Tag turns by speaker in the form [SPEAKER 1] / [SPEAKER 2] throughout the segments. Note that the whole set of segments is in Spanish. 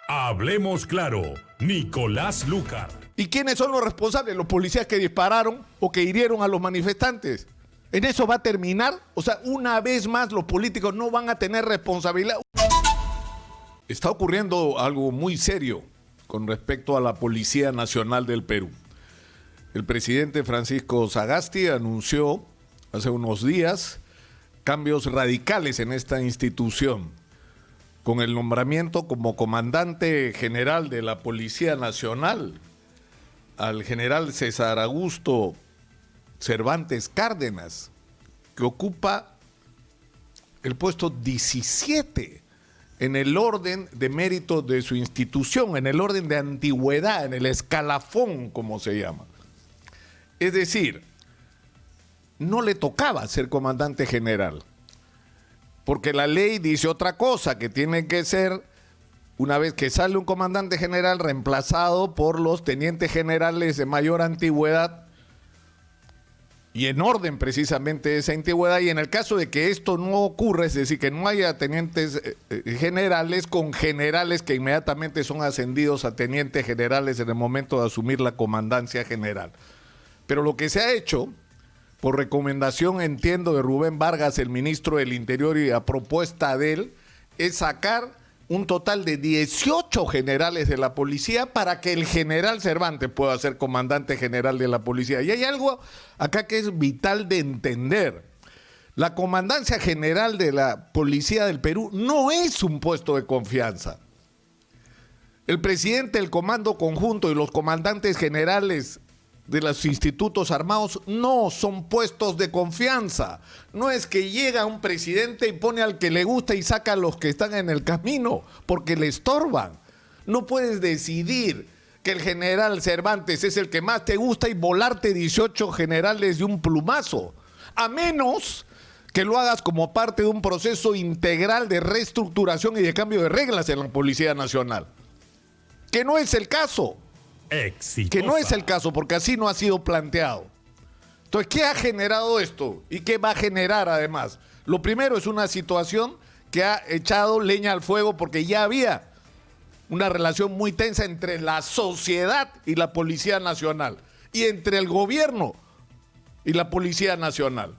[SPEAKER 1] Hablemos claro, Nicolás Lucar.
[SPEAKER 2] ¿Y quiénes son los responsables? Los policías que dispararon o que hirieron a los manifestantes. ¿En eso va a terminar? O sea, una vez más los políticos no van a tener responsabilidad. Está ocurriendo algo muy serio con respecto a la Policía Nacional del Perú. El presidente Francisco Sagasti anunció hace unos días cambios radicales en esta institución, con el nombramiento como comandante general de la Policía Nacional al general César Augusto Cervantes Cárdenas, que ocupa el puesto 17 en el orden de mérito de su institución, en el orden de antigüedad, en el escalafón, como se llama. Es decir, no le tocaba ser comandante general, porque la ley dice otra cosa, que tiene que ser, una vez que sale un comandante general, reemplazado por los tenientes generales de mayor antigüedad y en orden precisamente de esa antigüedad. Y en el caso de que esto no ocurra, es decir, que no haya tenientes generales con generales que inmediatamente son ascendidos a tenientes generales en el momento de asumir la comandancia general. Pero lo que se ha hecho, por recomendación, entiendo, de Rubén Vargas, el ministro del Interior, y a propuesta de él, es sacar un total de 18 generales de la policía para que el general Cervantes pueda ser comandante general de la policía. Y hay algo acá que es vital de entender. La comandancia general de la policía del Perú no es un puesto de confianza. El presidente del Comando Conjunto y los comandantes generales de los institutos armados no son puestos de confianza. No es que llega un presidente y pone al que le gusta y saca a los que están en el camino porque le estorban. No puedes decidir que el general Cervantes es el que más te gusta y volarte 18 generales de un plumazo, a menos que lo hagas como parte de un proceso integral de reestructuración y de cambio de reglas en la Policía Nacional, que no es el caso.
[SPEAKER 1] Exitosa.
[SPEAKER 2] Que no es el caso, porque así no ha sido planteado. Entonces, ¿qué ha generado esto? ¿Y qué va a generar además? Lo primero es una situación que ha echado leña al fuego, porque ya había una relación muy tensa entre la sociedad y la Policía Nacional, y entre el gobierno y la Policía Nacional,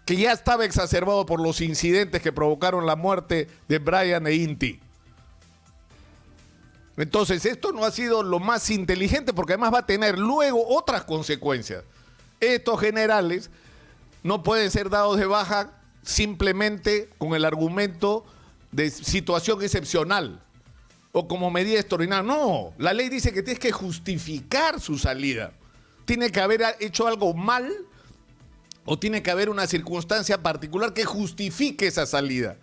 [SPEAKER 2] que ya estaba exacerbado por los incidentes que provocaron la muerte de Brian e Inti. Entonces, esto no ha sido lo más inteligente, porque además va a tener luego otras consecuencias. Estos generales no pueden ser dados de baja simplemente con el argumento de situación excepcional o como medida extraordinaria. No, la ley dice que tienes que justificar su salida. Tiene que haber hecho algo mal o tiene que haber una circunstancia particular que justifique esa salida.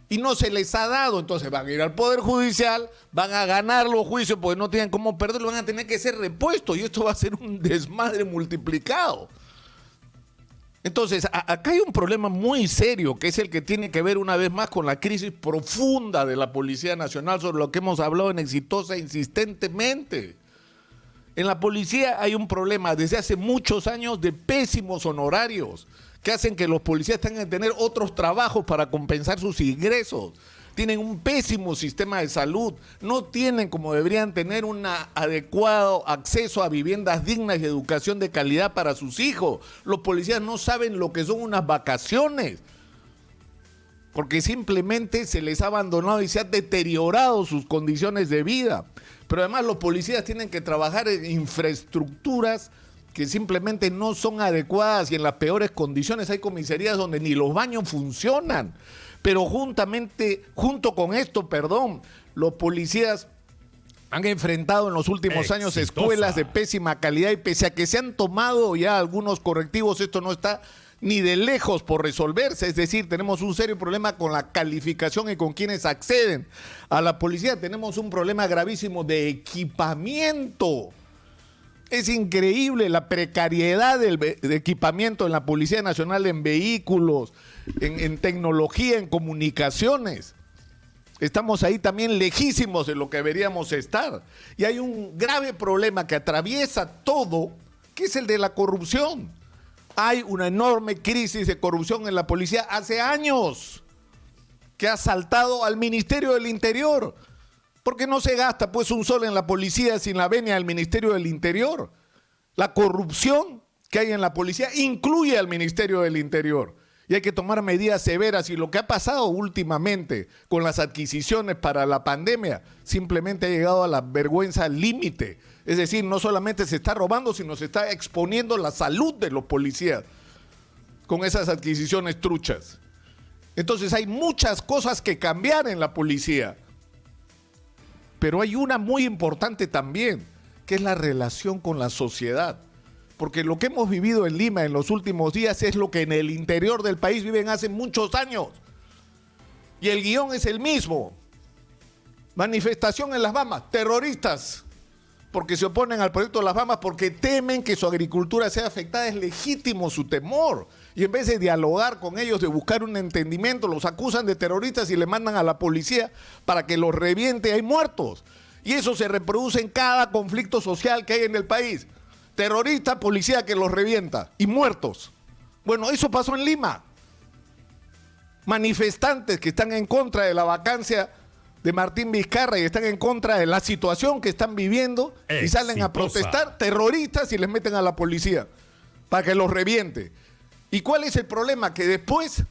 [SPEAKER 2] Y no se les ha dado, entonces van a ir al Poder Judicial, van a ganar los juicios porque no tienen cómo perderlo, van a tener que ser repuestos y esto va a ser un desmadre multiplicado. Entonces, acá hay un problema muy serio, que es el que tiene que ver una vez más con la crisis profunda de la Policía Nacional, sobre lo que hemos hablado en Exitosa insistentemente. En la policía hay un problema desde hace muchos años de pésimos honorarios, que hacen que los policías tengan que tener otros trabajos para compensar sus ingresos. Tienen un pésimo sistema de salud, no tienen como deberían tener un adecuado acceso a viviendas dignas y educación de calidad para sus hijos. Los policías no saben lo que son unas vacaciones, porque simplemente se les ha abandonado y se han deteriorado sus condiciones de vida. Pero además los policías tienen que trabajar en infraestructuras que simplemente no son adecuadas y en las peores condiciones. Hay comisarías donde ni los baños funcionan. Pero junto con esto, los policías han enfrentado en los últimos años escuelas de pésima calidad, y pese a que se han tomado ya algunos correctivos, esto no está ni de lejos por resolverse. Es decir, tenemos un serio problema con la calificación y con quienes acceden a la policía. Tenemos un problema gravísimo de equipamiento. Es increíble la precariedad de equipamiento en la Policía Nacional, en vehículos, en tecnología, en comunicaciones. Estamos ahí también lejísimos de lo que deberíamos estar. Y hay un grave problema que atraviesa todo, que es el de la corrupción. Hay una enorme crisis de corrupción en la policía hace años, que ha saltado al Ministerio del Interior. Porque no se gasta pues un sol en la policía sin la venia del Ministerio del Interior. La corrupción que hay en la policía incluye al Ministerio del Interior. Y hay que tomar medidas severas. Y lo que ha pasado últimamente con las adquisiciones para la pandemia simplemente ha llegado a la vergüenza límite. Es decir, no solamente se está robando, sino se está exponiendo la salud de los policías con esas adquisiciones truchas. Entonces hay muchas cosas que cambiar en la policía. Pero hay una muy importante también, que es la relación con la sociedad. Porque lo que hemos vivido en Lima en los últimos días es lo que en el interior del país viven hace muchos años. Y el guión es el mismo. Manifestación en Las Bambas, terroristas, porque se oponen al proyecto de Las Bambas, porque temen que su agricultura sea afectada. Es legítimo su temor. Y en vez de dialogar con ellos, de buscar un entendimiento, los acusan de terroristas y le mandan a la policía para que los reviente. Hay muertos. Y eso se reproduce en cada conflicto social que hay en el país. Terrorista, policía que los revienta y muertos. Bueno, eso pasó en Lima. Manifestantes que están en contra de la vacancia de Martín Vizcarra y están en contra de la situación que están viviendo y salen a protestar, terroristas, y les meten a la policía para que los reviente. ¿Y cuál es el problema? Que después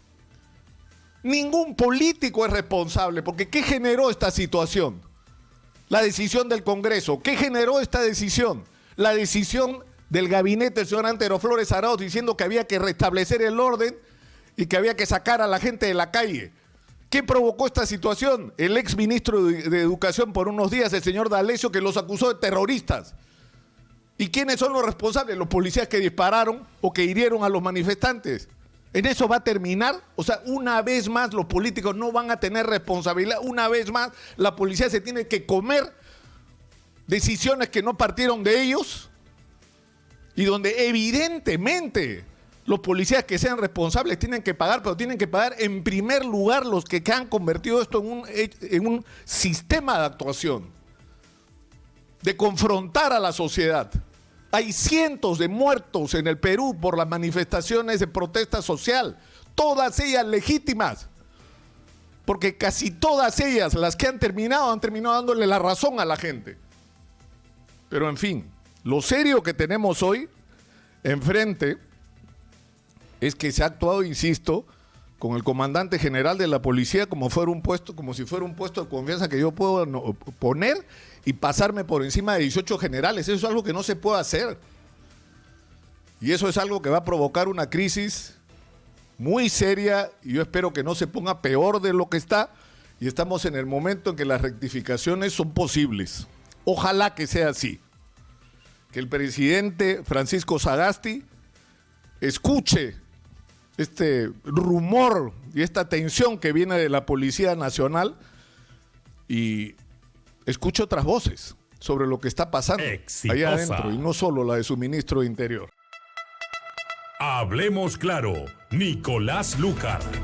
[SPEAKER 2] ningún político es responsable, porque ¿qué generó esta situación? La decisión del Congreso. ¿Qué generó esta decisión? La decisión del gabinete del señor Antero Flores Arauz diciendo que había que restablecer el orden y que había que sacar a la gente de la calle. ¿Qué provocó esta situación? El ex ministro de Educación por unos días, el señor D'Alessio, que los acusó de terroristas. ¿Y quiénes son los responsables? Los policías que dispararon o que hirieron a los manifestantes. ¿En eso va a terminar? O sea, una vez más los políticos no van a tener responsabilidad. Una vez más la policía se tiene que comer decisiones que no partieron de ellos y donde evidentemente los policías que sean responsables tienen que pagar, pero tienen que pagar en primer lugar los que han convertido esto en un sistema de actuación, de confrontar a la sociedad. Hay cientos de muertos en el Perú por las manifestaciones de protesta social, todas ellas legítimas, porque casi todas ellas, las que han terminado dándole la razón a la gente. Pero en fin, lo serio que tenemos hoy enfrente es que se ha actuado, insisto, con el comandante general de la policía como si fuera un puesto de confianza que yo puedo poner y pasarme por encima de 18 generales. Eso es algo que no se puede hacer. Y eso es algo que va a provocar una crisis muy seria y yo espero que no se ponga peor de lo que está. Y estamos en el momento en que las rectificaciones son posibles. Ojalá que sea así. Que el presidente Francisco Sagasti escuche este rumor y esta tensión que viene de la Policía Nacional y escuche otras voces sobre lo que está pasando allá adentro y no solo la de su ministro de Interior.
[SPEAKER 1] Hablemos claro, Nicolás Lucar.